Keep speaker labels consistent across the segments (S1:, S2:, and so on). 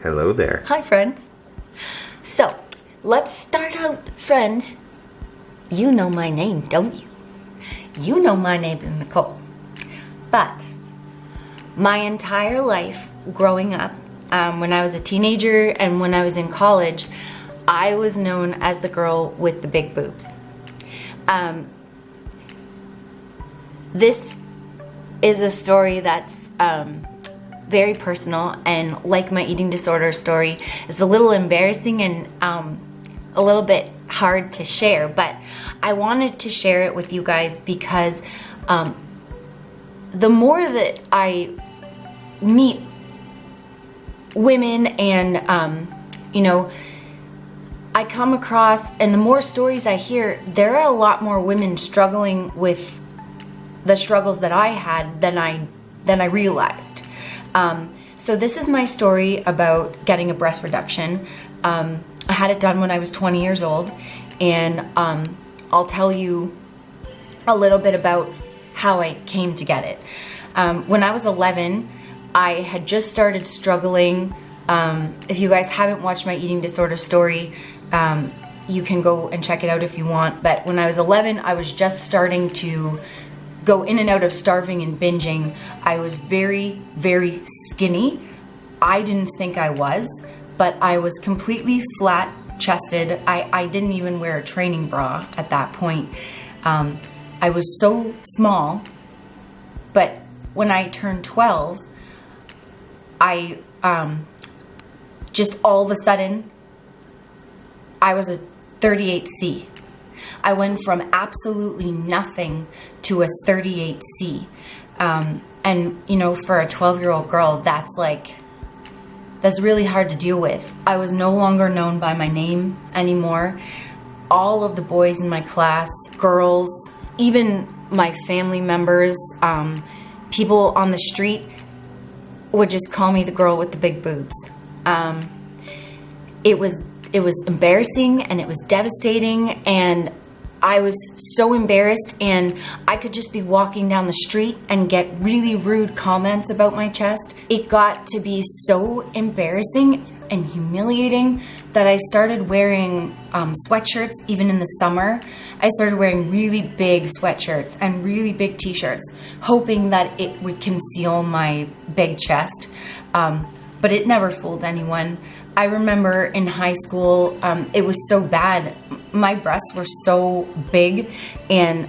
S1: Hello there.
S2: Hi, friends. So, let's start out, friends. You know my name, don't you? You know my name is Nicole. But my entire life growing up, when I was a teenager and when I was in college, I was known as the girl with the big boobs. This is a story that's very personal, and like my eating disorder story, it's a little embarrassing and a little bit hard to share, but I wanted to share it with you guys because the more that I meet women and you know, I come across, and the more stories I hear, there are a lot more women struggling with the struggles that I had than I realized. So this is my story about getting a breast reduction. I had it done when I was 20 years old, and I'll tell you a little bit about how I came to get it. When I was 11, I had just started struggling. If you guys haven't watched my eating disorder story, you can go and check it out if you want. But when I was 11, I was just starting to go in and out of starving and binging. I was very, very skinny. I didn't think I was, but I was completely flat chested. I didn't even wear a training bra at that point. I was so small, but when I turned 12, I just all of a sudden, I was a 38C. I went from absolutely nothing to a 38C. And you know, for a 12-year-old girl, that's really hard to deal with. I was no longer known by my name anymore. All of the boys in my class, girls, even my family members, people on the street would just call me the girl with the big boobs. It was embarrassing, and it was devastating, and I was so embarrassed, and I could just be walking down the street and get really rude comments about my chest. It got to be so embarrassing and humiliating that I started wearing sweatshirts even in the summer. I started wearing really big sweatshirts and really big t-shirts, hoping that it would conceal my big chest, but it never fooled anyone. I remember in high school, it was so bad. My breasts were so big and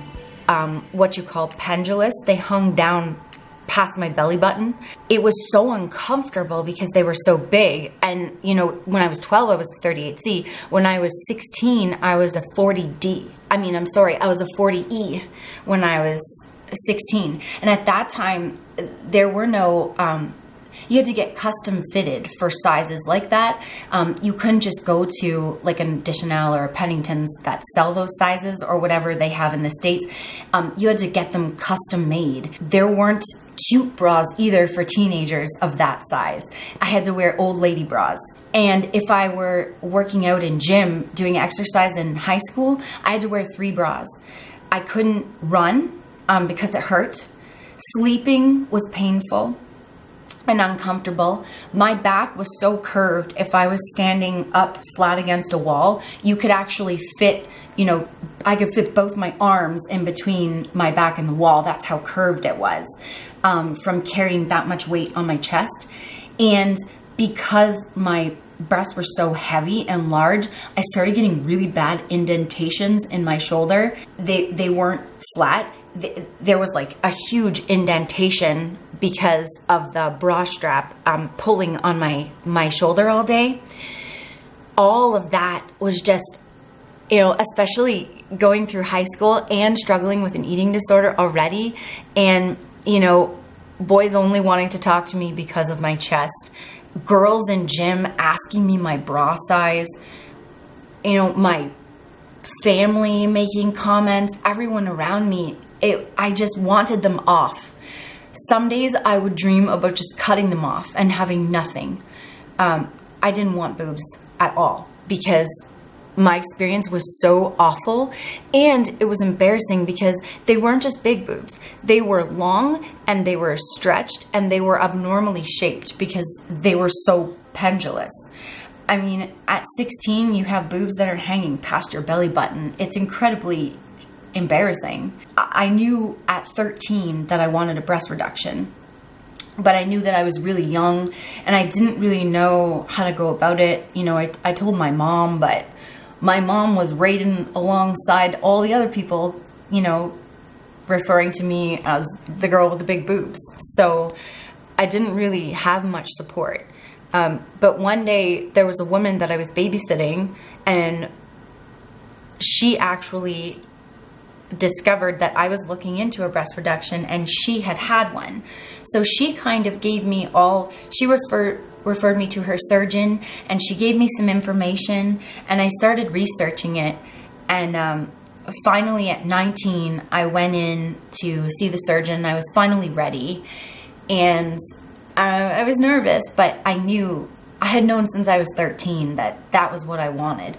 S2: what you call pendulous. They hung down past my belly button. It was so uncomfortable because they were so big. And you know, when I was 12, I was a 38C. When I was 16, I was a 40D. I was a 40E when I was 16. And at that time, there were no, you had to get custom fitted for sizes like that. You couldn't just go to like an Additional or a Pennington's that sell those sizes or whatever they have in the States. You had to get them custom made. There weren't cute bras either for teenagers of that size. I had to wear old lady bras. And if I were working out in gym, doing exercise in high school, I had to wear 3 bras. I couldn't run because it hurt. Sleeping was painful and uncomfortable. My back was so curved, if I was standing up flat against a wall, you could actually fit, you know, I could fit both my arms in between my back and the wall. That's how curved it was from carrying that much weight on my chest. And because my breasts were so heavy and large, I started getting really bad indentations in my shoulder. They weren't flat. There was like a huge indentation because of the bra strap pulling on my shoulder all day. All of that was just, you know, especially going through high school and struggling with an eating disorder already, and, you know, boys only wanting to talk to me because of my chest, girls in gym asking me my bra size, you know, my family making comments, everyone around me. I just wanted them off. Some days I would dream about just cutting them off and having nothing. I didn't want boobs at all because my experience was so awful, and it was embarrassing because they weren't just big boobs. They were long, and they were stretched, and they were abnormally shaped because they were so pendulous. I mean, at 16, you have boobs that are hanging past your belly button. It's incredibly embarrassing. I knew at 13 that I wanted a breast reduction, but I knew that I was really young and I didn't really know how to go about it. You know, I told my mom, but my mom was right in alongside all the other people, you know, referring to me as the girl with the big boobs. So I didn't really have much support. But one day there was a woman that I was babysitting, and she actually discovered that I was looking into a breast reduction and she had had one. So she kind of gave me she referred me to her surgeon, and she gave me some information, and I started researching it. And finally at 19, I went in to see the surgeon. I was finally ready, and I was nervous, but I had known since I was 13 that that was what I wanted,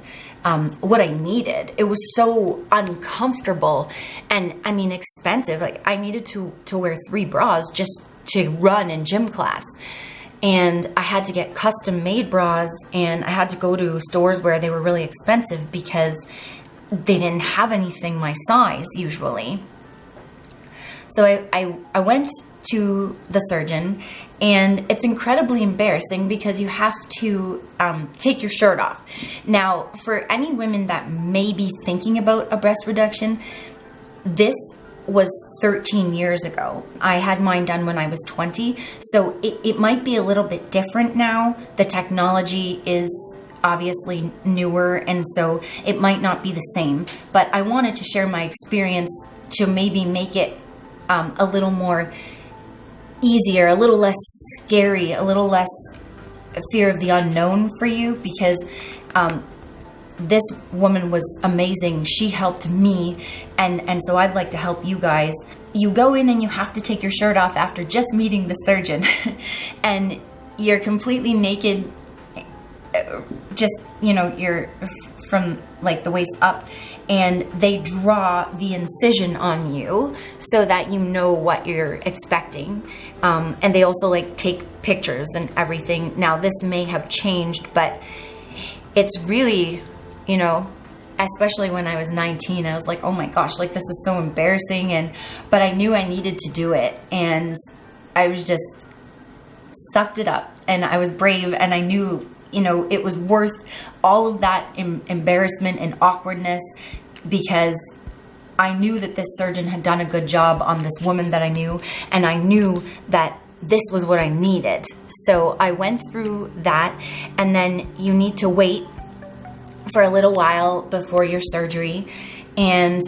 S2: what I needed. It was so uncomfortable and, I mean, expensive. Like, I needed to wear 3 bras just to run in gym class. And I had to get custom made bras, and I had to go to stores where they were really expensive because they didn't have anything my size usually. So I went to the surgeon, and it's incredibly embarrassing because you have to take your shirt off. Now, for any women that may be thinking about a breast reduction, this was 13 years ago. I had mine done when I was 20, so it might be a little bit different now. The technology is obviously newer, and so it might not be the same, but I wanted to share my experience to maybe make it a little more easier, a little less scary, a little less fear of the unknown for you, because this woman was amazing. She helped me, and so I'd like to help you guys. You go in and you have to take your shirt off after just meeting the surgeon, and you're completely naked, just, you know, you're from like the waist up, and they draw the incision on you so that you know what you're expecting. And they also like take pictures and everything. Now, this may have changed, but it's really, you know, especially when I was 19, I was like, oh my gosh, like this is so embarrassing. But I knew I needed to do it, and I was just sucked it up, and I was brave, and I knew, you know, it was worth all of that embarrassment and awkwardness, because I knew that this surgeon had done a good job on this woman that I knew, and I knew that this was what I needed. So I went through that, and then you need to wait for a little while before your surgery. And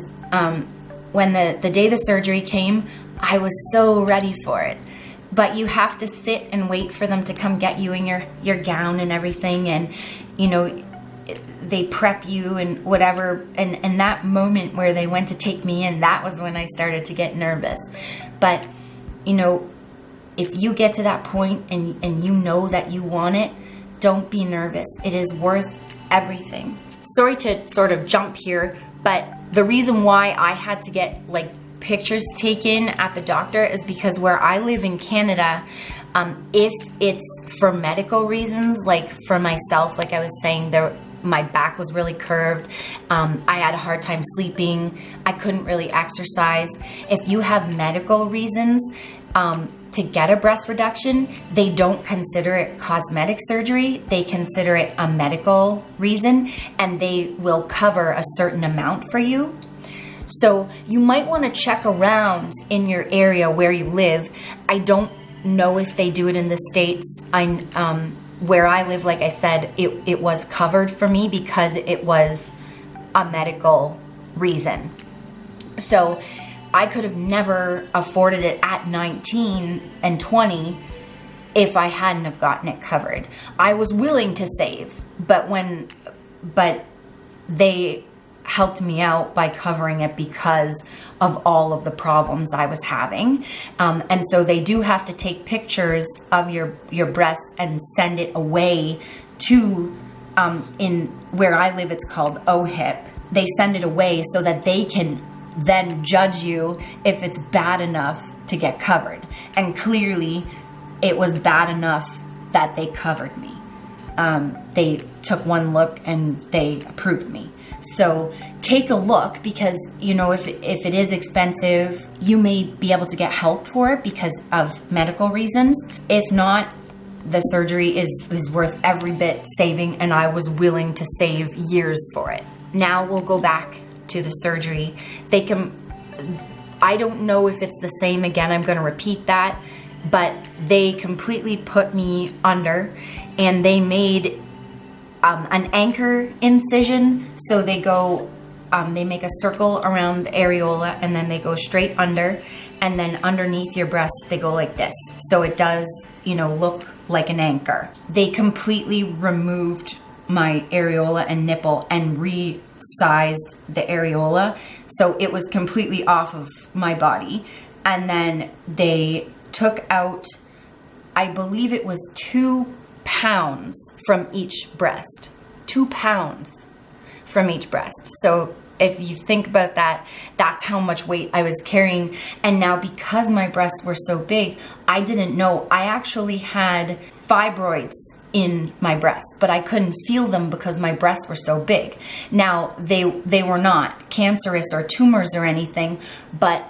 S2: when the day the surgery came, I was so ready for it. But you have to sit and wait for them to come get you in your gown and everything, and you know, they prep you and whatever. And that moment where they went to take me in, that was when I started to get nervous. But you know, if you get to that point and you know that you want it, don't be nervous. It is worth everything. Sorry to sort of jump here, but the reason why I had to get like pictures taken at the doctor is because where I live in Canada, if it's for medical reasons, like for myself, like I was saying, my back was really curved, I had a hard time sleeping, I couldn't really exercise. If you have medical reasons to get a breast reduction, they don't consider it cosmetic surgery, they consider it a medical reason, and they will cover a certain amount for you. So you might want to check around in your area where you live. I don't know if they do it in the States. Where I live, like I said, it was covered for me because it was a medical reason. So I could have never afforded it at 19 and 20 if I hadn't have gotten it covered. I was willing to save, but they helped me out by covering it because of all of the problems I was having. And so they do have to take pictures of your breasts and send it away to, in where I live, it's called OHIP. They send it away so that they can then judge you if it's bad enough to get covered. And clearly it was bad enough that they covered me. they took one look and they approved me. So take a look, because you know, if it is expensive, you may be able to get help for it because of medical reasons. If not, the surgery is worth every bit saving, and I was willing to save years for it. Now we'll go back to the surgery. I don't know if it's the same again. I'm going to repeat that, but they completely put me under, and they made an anchor incision. So they go, they make a circle around the areola, and then they go straight under, and then underneath your breast, they go like this. So it does, you know, look like an anchor. They completely removed my areola and nipple and resized the areola. So it was completely off of my body. And then they took out, I believe it was 2 pounds from each breast. 2 pounds from each breast. So if you think about that, that's how much weight I was carrying. And now, because my breasts were so big, I didn't know. I actually had fibroids in my breasts, but I couldn't feel them because my breasts were so big. Now, they were not cancerous or tumors or anything, but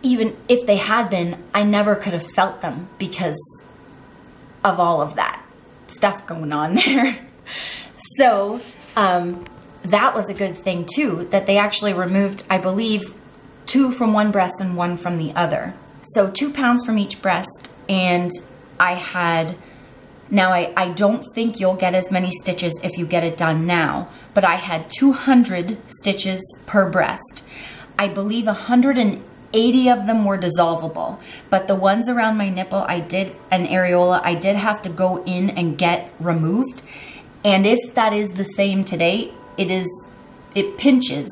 S2: even if they had been, I never could have felt them because of all of that stuff going on there. So, that was a good thing too, that they actually removed, I believe, 2 from one breast and 1 from the other. So 2 pounds from each breast. And I had, now I don't think you'll get as many stitches if you get it done now, but I had 200 stitches per breast. I believe 180 of them were dissolvable, but the ones around my nipple, and areola, I did have to go in and get removed. And if that is the same today, it pinches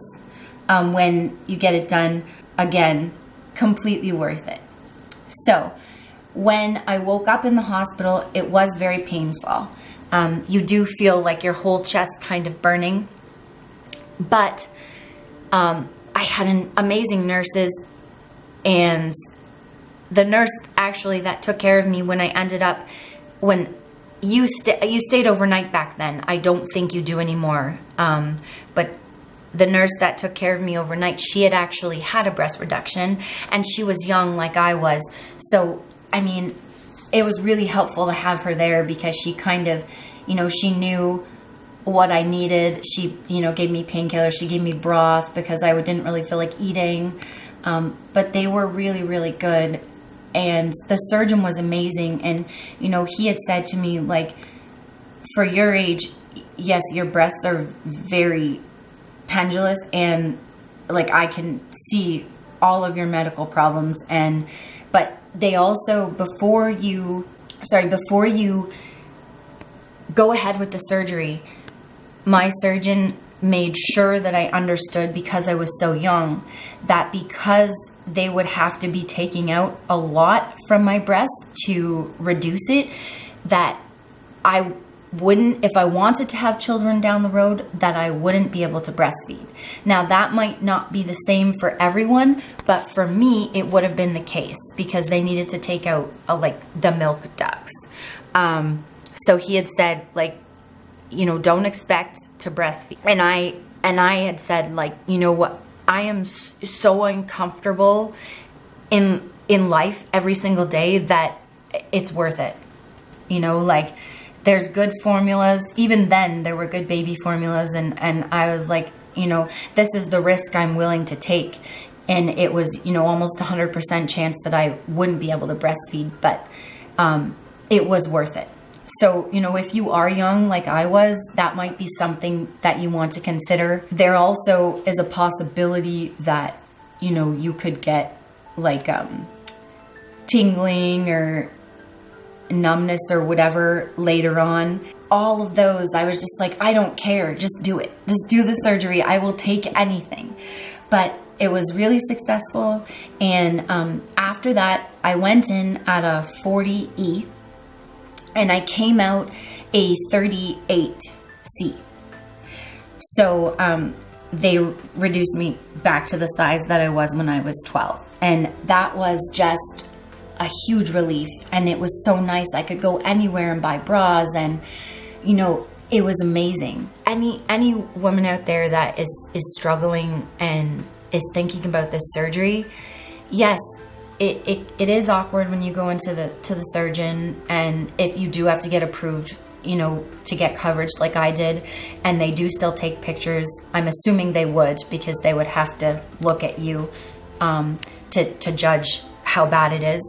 S2: when you get it done. Again, completely worth it. So when I woke up in the hospital, it was very painful. You do feel like your whole chest kind of burning, but I had amazing nurses, and the nurse actually that took care of me when I ended up, when you stayed overnight back then. I don't think you do anymore. But the nurse that took care of me overnight, she had actually had a breast reduction, and she was young like I was. So, I mean, it was really helpful to have her there, because she kind of, you know, she knew what I needed. She, you know, gave me painkillers. She gave me broth because I didn't really feel like eating. But they were really, really good. And the surgeon was amazing. And, you know, he had said to me, like, for your age, yes, your breasts are very pendulous, and like I can see all of your medical problems. But they also, before you go ahead with the surgery, my surgeon made sure that I understood, because I was so young, that because they would have to be taking out a lot from my breast to reduce it, that I wouldn't, if I wanted to have children down the road, that I wouldn't be able to breastfeed. Now, that might not be the same for everyone, but for me, it would have been the case, because they needed to take out like the milk ducts. So he had said, like, you know, don't expect to breastfeed. And I had said, like, you know what, I am so uncomfortable in life every single day that it's worth it. You know, like, there's good formulas. Even then, there were good baby formulas. And I was like, you know, this is the risk I'm willing to take. And it was, you know, almost 100% chance that I wouldn't be able to breastfeed. But it was worth it. So, you know, if you are young like I was, that might be something that you want to consider. There also is a possibility that, you know, you could get like tingling or numbness or whatever later on. All of those, I was just like, I don't care. Just do it. Just do the surgery. I will take anything. But it was really successful. And after that, I went in at a 40E. And I came out a 38C. So they reduced me back to the size that I was when I was 12. And that was just a huge relief. And it was so nice. I could go anywhere and buy bras. And you know, it was amazing. Any woman out there that is struggling and is thinking about this surgery, yes, it is awkward when you go into the surgeon, and if you do have to get approved, you know, to get coverage like I did, and they do still take pictures. I'm assuming they would, because they would have to look at you to judge how bad it is.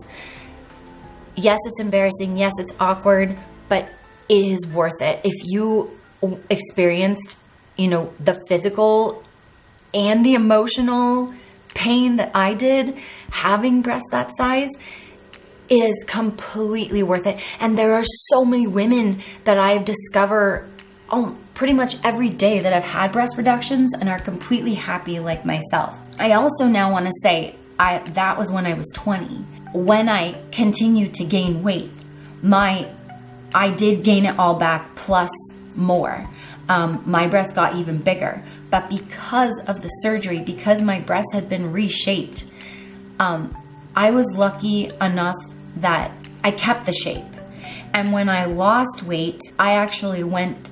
S2: Yes, it's embarrassing. Yes, it's awkward, but it is worth it. If you experienced, you know, the physical and the emotional pain that I did having breasts that size, it is completely worth it. And there are so many women that I've discovered pretty much every day that have had breast reductions and are completely happy like myself. I also now want to say, that was when I was 20. When I continued to gain weight, I did gain it all back plus more. My breast got even bigger. But because of the surgery, because my breast had been reshaped, I was lucky enough that I kept the shape. And when I lost weight, I actually went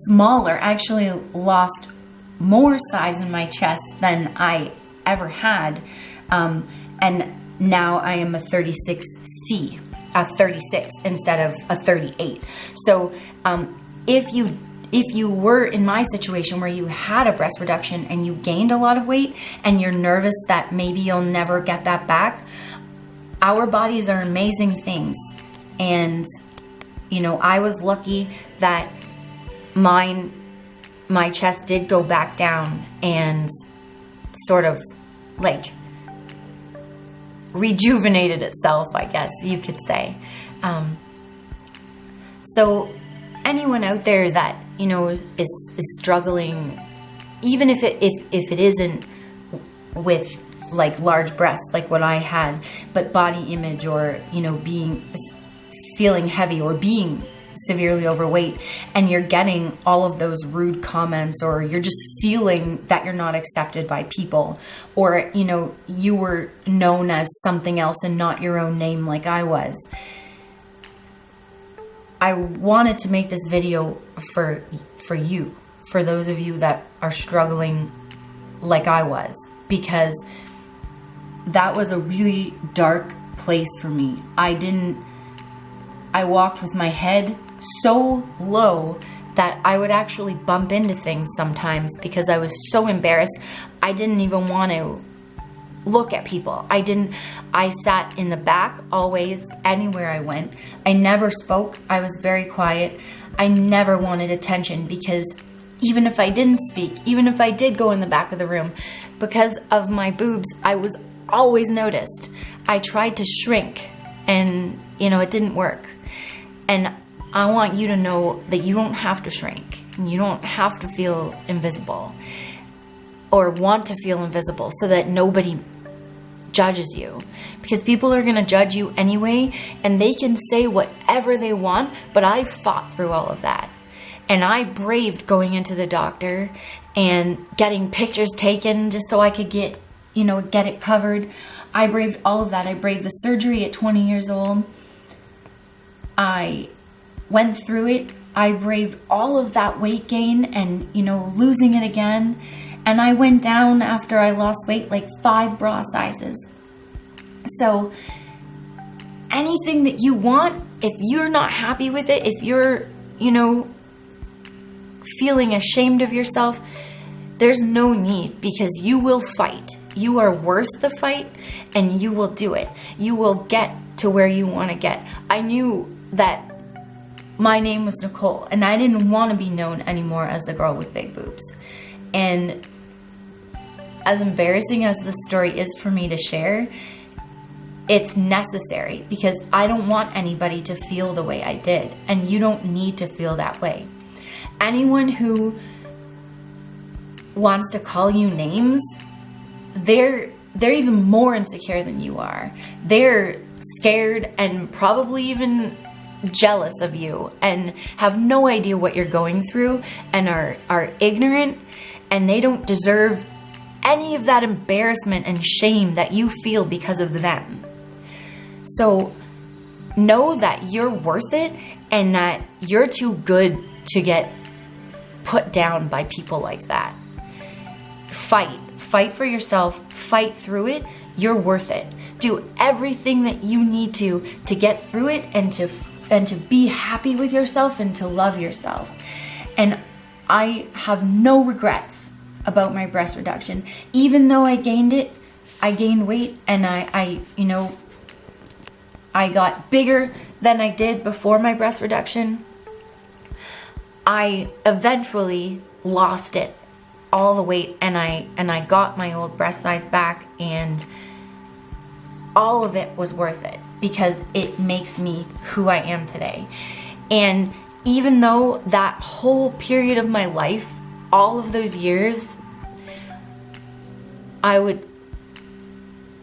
S2: smaller. I actually lost more size in my chest than I ever had. And now I am a 36C, a 36 instead of a 38. So if you were in my situation where you had a breast reduction and you gained a lot of weight and you're nervous that maybe you'll never get that back, our bodies are amazing things. And, you know, I was lucky that my chest did go back down and sort of like rejuvenated itself, I guess you could say. So anyone out there that, you know, is struggling, even if it isn't with like large breasts like what I had, but body image, or, you know, feeling heavy or being severely overweight, and you're getting all of those rude comments, or you're just feeling that you're not accepted by people, or, you know, you were known as something else and not your own name like I was. I wanted to make this video for you, for those of you that are struggling like I was, because that was a really dark place for me. I walked with my head so low that I would actually bump into things sometimes because I was so embarrassed. I didn't even want to look at people. I sat in the back always, anywhere I went. I never spoke. I was very quiet. I never wanted attention, because even if I didn't speak, even if I did go in the back of the room, because of my boobs, I was always noticed. I tried to shrink, and, you know, it didn't work. And I want you to know that you don't have to shrink, and you don't have to feel invisible or want to feel invisible so that nobody judges you, because people are going to judge you anyway, and they can say whatever they want. But I fought through all of that, and I braved going into the doctor and getting pictures taken just so I could get it covered. I braved all of that. I braved the surgery at 20 years old. I went through it. I braved all of that weight gain and, you know, losing it again. And I went down after I lost weight like 5 bra sizes. So anything that you want, if you're not happy with it, if you're, you know, feeling ashamed of yourself, there's no need, because you will fight. You are worth the fight, and you will do it. You will get to where you want to get. I knew that my name was Nicole, and I didn't want to be known anymore as the girl with big boobs. And as embarrassing as this story is for me to share, it's necessary, because I don't want anybody to feel the way I did, and you don't need to feel that way. Anyone who wants to call you names, they're even more insecure than you are. They're scared and probably even jealous of you, and have no idea what you're going through, and are ignorant, and they don't deserve any of that embarrassment and shame that you feel because of them. So know that you're worth it and that you're too good to get put down by people like that. Fight for yourself, fight through it. You're worth it. Do everything that you need to get through it and to be happy with yourself and to love yourself. And I have no regrets about my breast reduction. Even though I gained weight, and I got bigger than I did before my breast reduction. I eventually lost it, all the weight, and I got my old breast size back, and all of it was worth it because it makes me who I am today. And even though that whole period of my life, all of those years,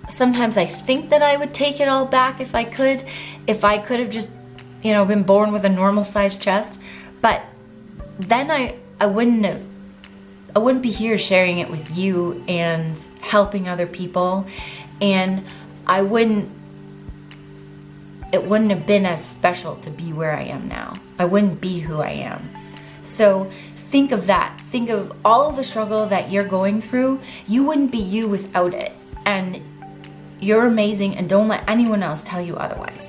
S2: sometimes I think that I would take it all back if I could have just, been born with a normal sized chest. But then I wouldn't be here sharing it with you and helping other people, and it wouldn't have been as special to be where I am now. I wouldn't be who I am. So think of that. Think of all of the struggle that you're going through. You wouldn't be you without it. And you're amazing, and don't let anyone else tell you otherwise.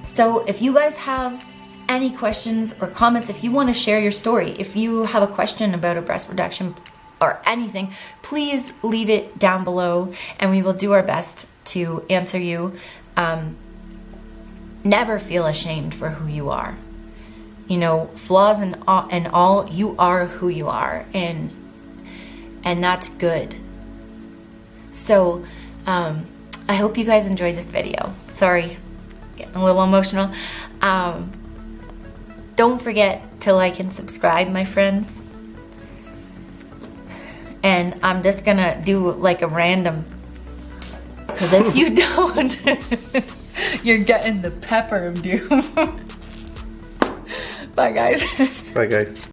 S2: So if you guys have any questions or comments, if you want to share your story, if you have a question about a breast reduction or anything, please leave it down below and we will do our best to answer you. Never feel ashamed for who you are. Flaws and all, you are who you are, and that's good. So I hope you guys enjoyed this video. Sorry, getting a little emotional. Don't forget to like and subscribe, my friends. And I'm just gonna do like a random, because if you don't, you're getting the pepper of doom. Bye, guys.
S1: Bye, guys.